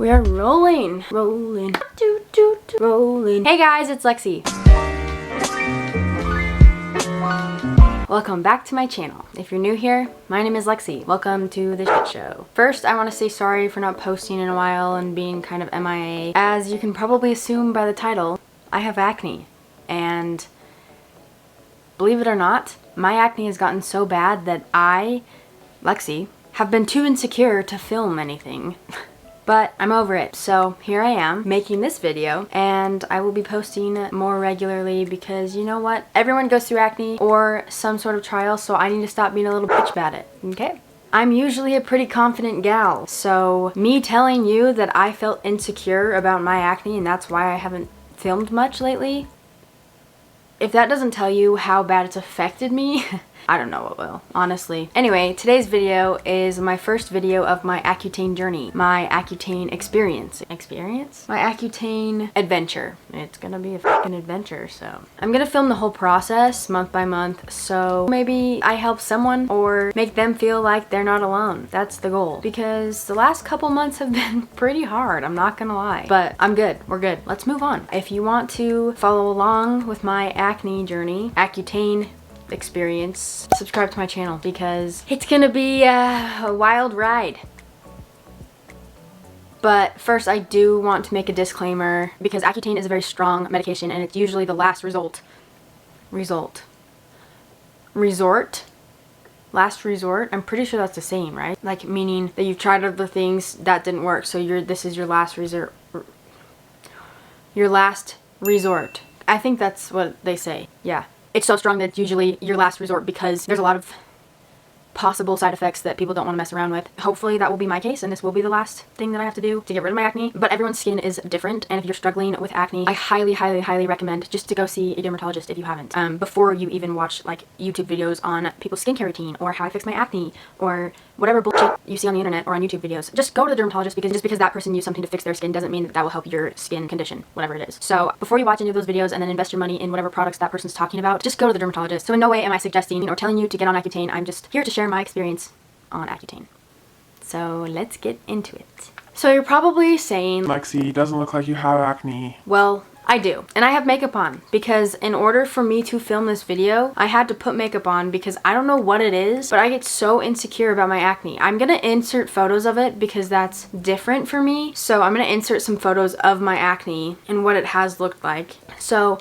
We are rolling. Rolling. Rolling. Hey guys, it's Lexie. Welcome back to my channel. If you're new here, my name is Lexie. Welcome to the shit show. First, I want to say sorry for not posting in a while and being kind of MIA. As you can probably assume by the title, I have acne. And believe it or not, my acne has gotten so bad that I, Lexie, have been too insecure to film anything. But I'm over it, so here I am making this video, and I will be posting more regularly because you know what? Everyone goes through acne or some sort of trial, so I need to stop being a little bitch about it, okay? I'm usually a pretty confident gal, so me telling you that I felt insecure about my acne and that's why I haven't filmed much lately, if that doesn't tell you how bad it's affected me, I don't know what will, honestly. Anyway, today's video is my first video of my Accutane journey, my Accutane experience. My Accutane adventure. It's gonna be a fucking adventure, so. I'm gonna film the whole process month by month, so maybe I help someone or make them feel like they're not alone. That's the goal. Because the last couple months have been pretty hard, I'm not gonna lie. But I'm good, we're good. Let's move on. If you want to follow along with my acne journey, Accutane experience, subscribe to my channel because it's gonna be a wild ride. But first, I do want to make a disclaimer because Accutane is a very strong medication and it's usually the last resort. Last resort? I'm pretty sure that's the same, right? Like meaning that you've tried other things that didn't work, so this is your last resort. Your last resort. I think that's what they say. Yeah. It's so strong that it's usually your last resort because there's a lot of possible side effects that people don't want to mess around with. Hopefully that will be my case and this will be the last thing that I have to do to get rid of my acne. But everyone's skin is different, and if you're struggling with acne, I highly recommend just to go see a dermatologist if you haven't. Before you even watch like YouTube videos on people's skincare routine or how I fix my acne or whatever bullshit you see on the internet or on YouTube videos. Just go to the dermatologist because just because that person used something to fix their skin doesn't mean that that will help your skin condition, whatever it is. So before you watch any of those videos and then invest your money in whatever products that person's talking about, just go to the dermatologist. So in no way am I suggesting or telling you to get on Accutane. I'm just here to share my experience on Accutane. So let's get into it. So you're probably saying, Lexie, it doesn't look like you have acne. Well, I do. And I have makeup on because in order for me to film this video, I had to put makeup on because I don't know what it is, but I get so insecure about my acne. I'm gonna insert photos of it because that's different for me. So I'm gonna insert some photos of my acne and what it has looked like. So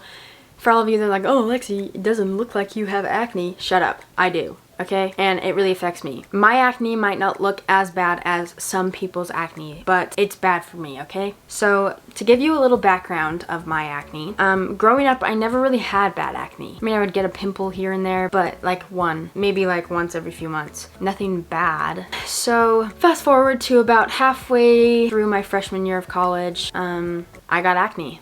for all of you that are like, oh, Lexie, it doesn't look like you have acne. Shut up. I do. Okay? And it really affects me. My acne might not look as bad as some people's acne, but it's bad for me, okay? So, to give you a little background of my acne, growing up, I never really had bad acne. I mean, I would get a pimple here and there, but like maybe like once every few months. Nothing bad. So, fast forward to about halfway through my freshman year of college, I got acne.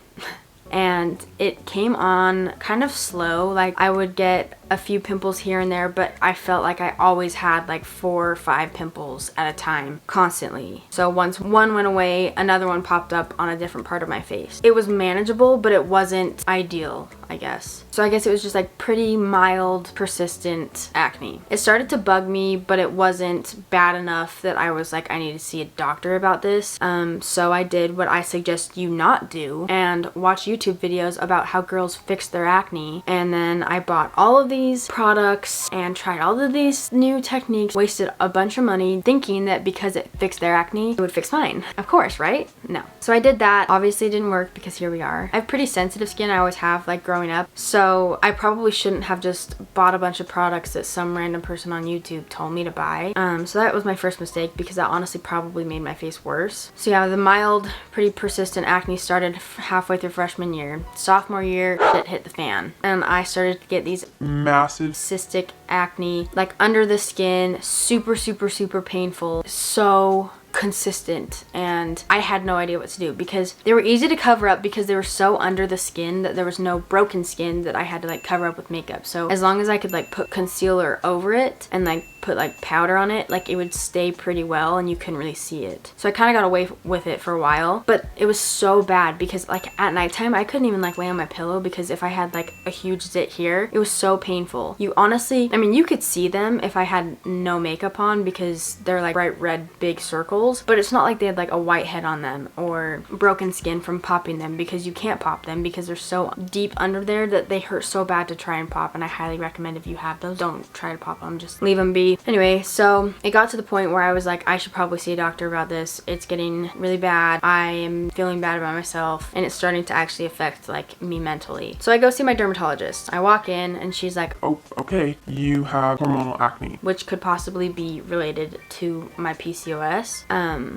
And it came on kind of slow. Like I would get a few pimples here and there, but I felt like I always had like 4 or 5 pimples at a time, constantly. So once one went away, another one popped up on a different part of my face. It was manageable, but it wasn't ideal, I guess. So I guess it was just like pretty mild, persistent acne. It started to bug me, but it wasn't bad enough that I was like, I need to see a doctor about this. So I did what I suggest you not do and watch YouTube videos about how girls fix their acne. And then I bought all of these products and tried all of these new techniques, wasted a bunch of money thinking that because it fixed their acne, it would fix mine. Of course, right? No. So I did that. Obviously it didn't work because here we are. I have pretty sensitive skin. I always have, like growing up. So I probably shouldn't have just bought a bunch of products that some random person on YouTube told me to buy. So that was my first mistake because that honestly probably made my face worse. So yeah, the mild, pretty persistent acne started halfway through freshman year. Sophomore year, shit hit the fan. And I started to get these massive cystic acne, like under the skin, super painful, so consistent, and I had no idea what to do because they were easy to cover up because they were so under the skin that there was no broken skin that I had to like cover up with makeup. So as long as I could like put concealer over it and like put like powder on it, like it would stay pretty well and you couldn't really see it. So I kind of got away with it for a while, but it was so bad because like at nighttime I couldn't even like lay on my pillow because if I had like a huge zit here, it was so painful. You honestly, I mean, you could see them if I had no makeup on because they're like bright red big circles, but it's not like they had like a white head on them or broken skin from popping them, because you can't pop them because they're so deep under there that they hurt so bad to try and pop. And I highly recommend if you have those, don't try to pop them, just leave them be. Anyway, so it got to the point where I was like, I should probably see a doctor about this. It's getting really bad. I am feeling bad about myself and it's starting to actually affect like me mentally. So I go see my dermatologist. I walk in and she's like, oh, okay, you have hormonal acne, which could possibly be related to my PCOS.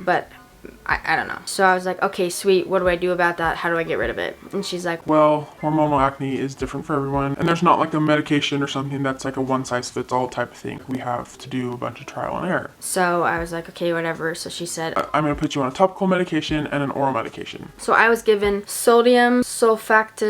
But I don't know. So I was like, okay, sweet. What do I do about that? How do I get rid of it? And she's like, well, hormonal acne is different for everyone. And there's not like a medication or something that's like a one size fits all type of thing. We have to do a bunch of trial and error. So I was like, okay, whatever. So she said, I'm going to put you on a topical medication and an oral medication. So I was given sodium sulfatamide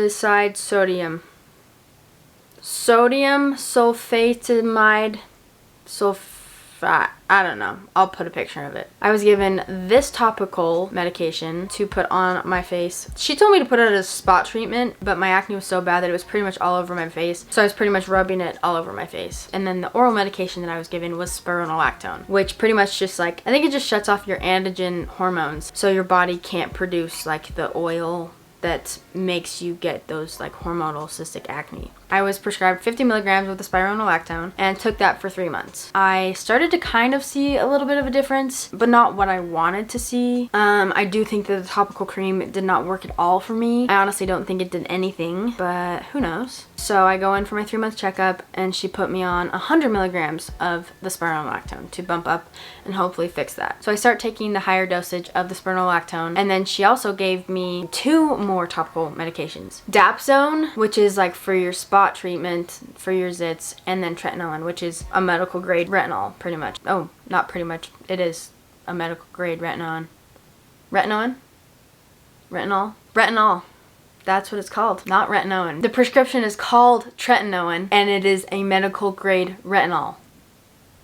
I don't know. I'll put a picture of it. I was given this topical medication to put on my face. She told me to put it as a spot treatment, but my acne was so bad that it was pretty much all over my face. So I was pretty much rubbing it all over my face. And then the oral medication that I was given was spironolactone, which pretty much just like, I think it just shuts off your androgen hormones. So your body can't produce like the oil that makes you get those like hormonal cystic acne. I was prescribed 50 milligrams of the spironolactone and took that for 3 months. I started to kind of see a little bit of a difference, but not what I wanted to see. I do think that the topical cream did not work at all for me. I honestly don't think it did anything, but who knows? So I go in for my 3-month checkup and she put me on 100 milligrams of the spironolactone to bump up and hopefully fix that. So I start taking the higher dosage of the spironolactone, and then she also gave me 2 more topical medications. Dapsone, which is like for your spot treatment for your zits, and then tretinoin, which is a medical grade retinol, pretty much. Oh, not pretty much. It is a medical grade retinol. Retinol. That's what it's called, not retinoin. The prescription is called tretinoin, and it is a medical grade retinol.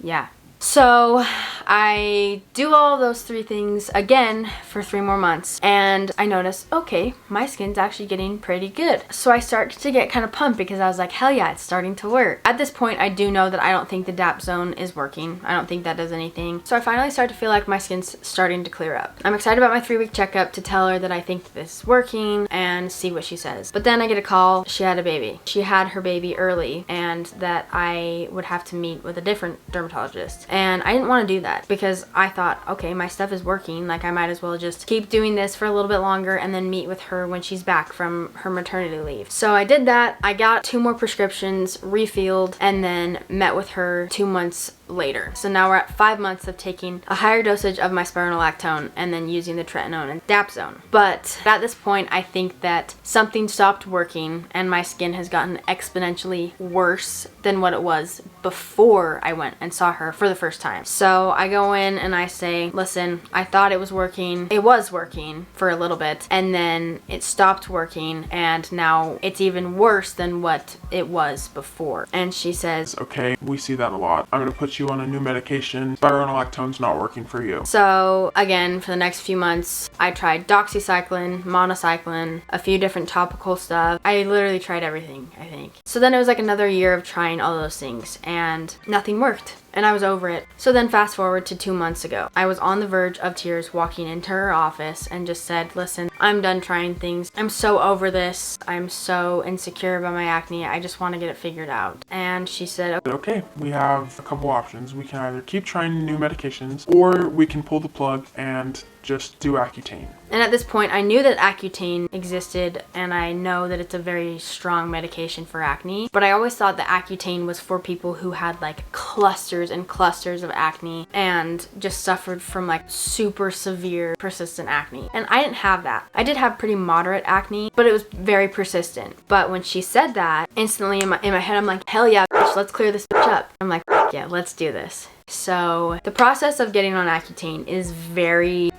Yeah. So I do all those 3 things again for 3 more months, and I notice, okay, my skin's actually getting pretty good. So I start to get kind of pumped because I was like, hell yeah, it's starting to work. At this point, I do know that I don't think the Dapsone is working. I don't think that does anything. So I finally start to feel like my skin's starting to clear up. I'm excited about my 3-week checkup to tell her that I think this is working and see what she says. But then I get a call, she had a baby. She had her baby early, and that I would have to meet with a different dermatologist. And I didn't want to do that because I thought, okay, my stuff is working. Like, I might as well just keep doing this for a little bit longer and then meet with her when she's back from her maternity leave. So I did that. I got 2 more prescriptions refilled and then met with her 2 months later. So now we're at 5 months of taking a higher dosage of my spironolactone and then using the tretinoin and dapsone. But at this point, I think that something stopped working and my skin has gotten exponentially worse than what it was before I went and saw her for the first time. So I go in and I say, listen, I thought it was working. It was working for a little bit, and then it stopped working, and now it's even worse than what it was before. And she says, okay, we see that a lot. I'm going to put you on a new medication. Spironolactone's not working for you. So again, for the next few months, I tried doxycycline, monocycline, a few different topical stuff. I literally tried everything, I think. So then it was like another year of trying all those things, and nothing worked. And I was over it. So then fast forward to 2 months ago. I was on the verge of tears walking into her office and just said, listen, I'm done trying things. I'm so over this. I'm so insecure about my acne. I just want to get it figured out. And she said, okay, we have a couple options. We can either keep trying new medications, or we can pull the plug and just do Accutane. And at this point, I knew that Accutane existed, and I know that it's a very strong medication for acne, but I always thought that Accutane was for people who had like clusters and clusters of acne and just suffered from like super severe persistent acne. And I didn't have that. I did have pretty moderate acne, but it was very persistent. But when she said that, instantly in my head, I'm like, hell yeah, bitch, let's clear this bitch up. I'm like, yeah, let's do this. So the process of getting on Accutane is very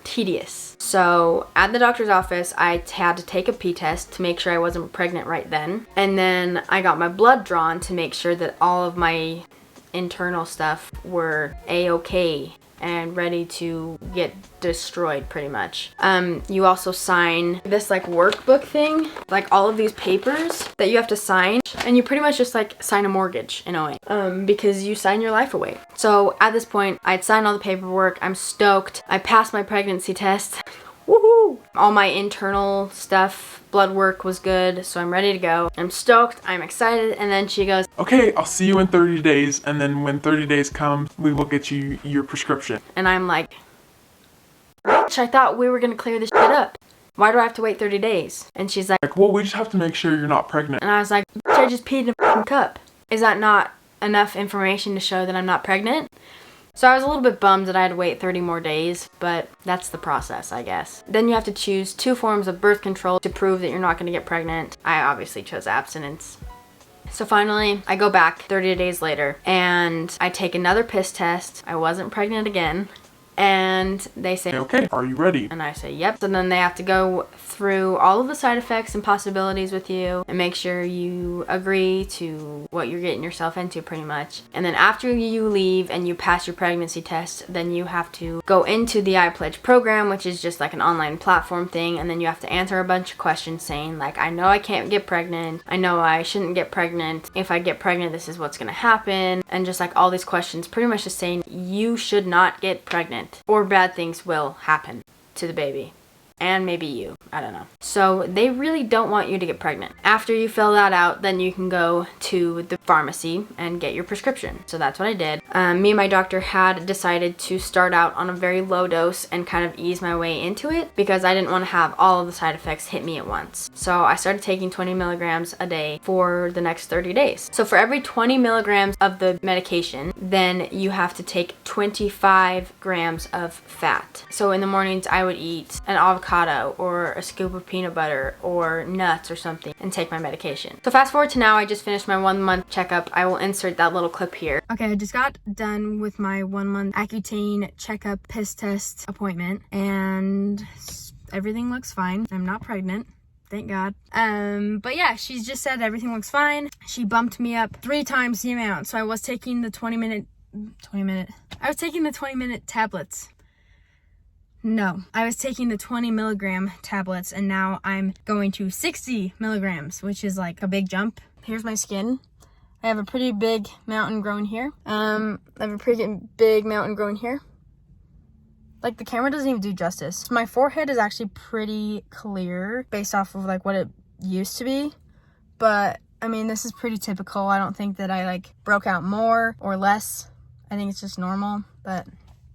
tedious. So at the doctor's office, I had to take a pee test to make sure I wasn't pregnant right then. And then I got my blood drawn to make sure that all of my internal stuff were a-okay and ready to get destroyed pretty much. You also sign this like workbook thing, like all of these papers that you have to sign, and you pretty much just like sign a mortgage in a way, because you sign your life away. So at this point, I'd signed all the paperwork. I'm stoked. I passed my pregnancy test. Woohoo! All my internal stuff, blood work was good, so I'm ready to go. I'm stoked, I'm excited, and then she goes, okay, I'll see you in 30 days, and then when 30 days comes, we will get you your prescription. and I'm like, bitch, I thought we were gonna clear this shit up. Why do I have to wait 30 days? And she's like, Well, we just have to make sure you're not pregnant. and I was like, bitch, I just peed in a fucking cup. Is that not enough information to show that I'm not pregnant? So I was a little bit bummed that I had to wait 30 more days, but that's the process, I guess. Then you have to choose 2 forms of birth control to prove that you're not going to get pregnant. I obviously chose abstinence. So finally, I go back 30 days later, and I take another piss test. I wasn't pregnant again. And they say, okay, are you ready? and I say, yep. So then they have to go through all of the side effects and possibilities with you and make sure you agree to what you're getting yourself into pretty much. And then after you leave and you pass your pregnancy test, then you have to go into the iPledge program, which is just like an online platform thing. And then you have to answer a bunch of questions saying like, I know I can't get pregnant. I know I shouldn't get pregnant. If I get pregnant, this is what's going to happen. And just like all these questions, pretty much just saying you should not get pregnant, or bad things will happen to the baby. And maybe you. I don't know. So they really don't want you to get pregnant. After you fill that out, then you can go to the pharmacy and get your prescription. So that's what I did. Me and my doctor had decided to start out on a very low dose and kind of ease my way into it because I didn't want to have all of the side effects hit me at once. So I started taking 20 milligrams a day for the next 30 days. So for every 20 milligrams of the medication, then you have to take 25 grams of fat. So in the mornings, I would eat an avocado or a scoop of peanut butter or nuts or something and take my medication. So fast forward to now, I just finished my 1-month checkup. I will insert that little clip here. Okay, I just got done with my 1-month ACCUTANE checkup piss test appointment and everything looks fine. I'm not pregnant. Thank God. But yeah, she's just said everything looks fine. She bumped me up 3 times the amount. So I was taking the 20 minute tablets. No, I was taking the 20 milligram tablets and now I'm going to 60 milligrams, which is like a big jump. Here's my skin. I have a pretty big mountain growing here. I have a pretty big mountain growing here. Like the camera doesn't even do justice. My forehead is actually pretty clear based off of like what it used to be. But I mean, this is pretty typical. I don't think that I like broke out more or less. I think it's just normal, but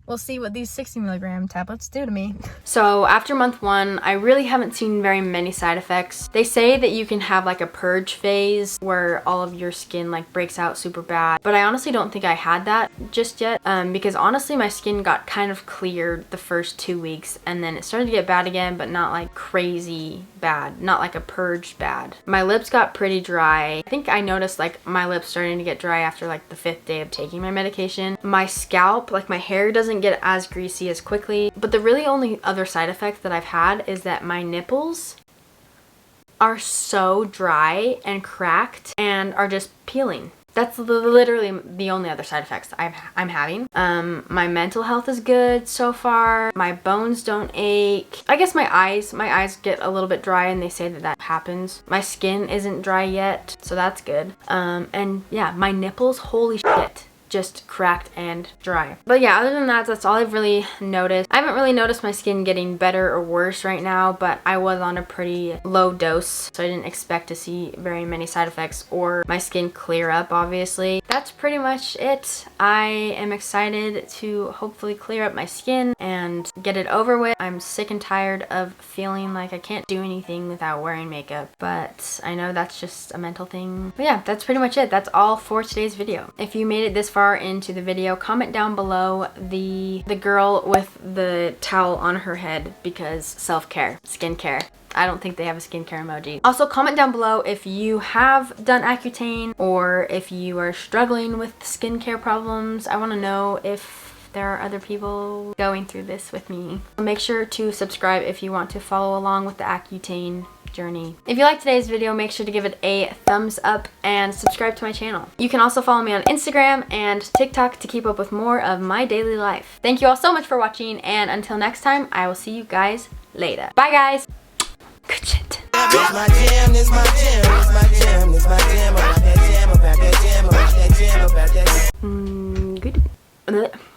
we'll see what these 60 milligram tablets do to me. So after month 1, I really haven't seen very many side effects. They say that you can have like a purge phase where all of your skin like breaks out super bad. But I honestly don't think I had that just yet because honestly my skin got kind of cleared the first 2 weeks and then it started to get bad again, but not like crazy bad, not like a purged bad. My lips got pretty dry. I think I noticed like my lips starting to get dry after like the 5th day of taking my medication. My scalp, like my hair doesn't get as greasy as quickly, but the really only other side effect that I've had is that my nipples are so dry and cracked and are just peeling. That's literally the only other side effects I'm having. My mental health is good so far. My bones don't ache. I guess my eyes get a little bit dry and they say that that happens. My skin isn't dry yet, so that's good. And yeah, my nipples, holy shit, just cracked and dry. But yeah, other than that, that's all I've really noticed. I haven't really noticed my skin getting better or worse right now, but I was on a pretty low dose, so I didn't expect to see very many side effects or my skin clear up, obviously. That's pretty much it. I am excited to hopefully clear up my skin and get it over with. I'm sick and tired of feeling like I can't do anything without wearing makeup, but I know that's just a mental thing. But yeah, that's pretty much it. That's all for today's video. If you made it this far into the video, comment down below the girl with the towel on her head because self-care, skincare. I don't think they have a skincare emoji. Also, comment down below if you have done Accutane or if you are struggling with skincare problems. I want to know if there are other people going through this with me. Make sure to subscribe if you want to follow along with the Accutane journey. If you liked today's video, make sure to give it a thumbs up and subscribe to my channel. You can also follow me on Instagram and TikTok to keep up with more of my daily life. Thank you all so much for watching, and until next time, I will see you guys later. Bye guys. Good shit. This my jam, this my jam, this my jam, this my jam, about that jam, about that jam, about that jam, about that jam. Good.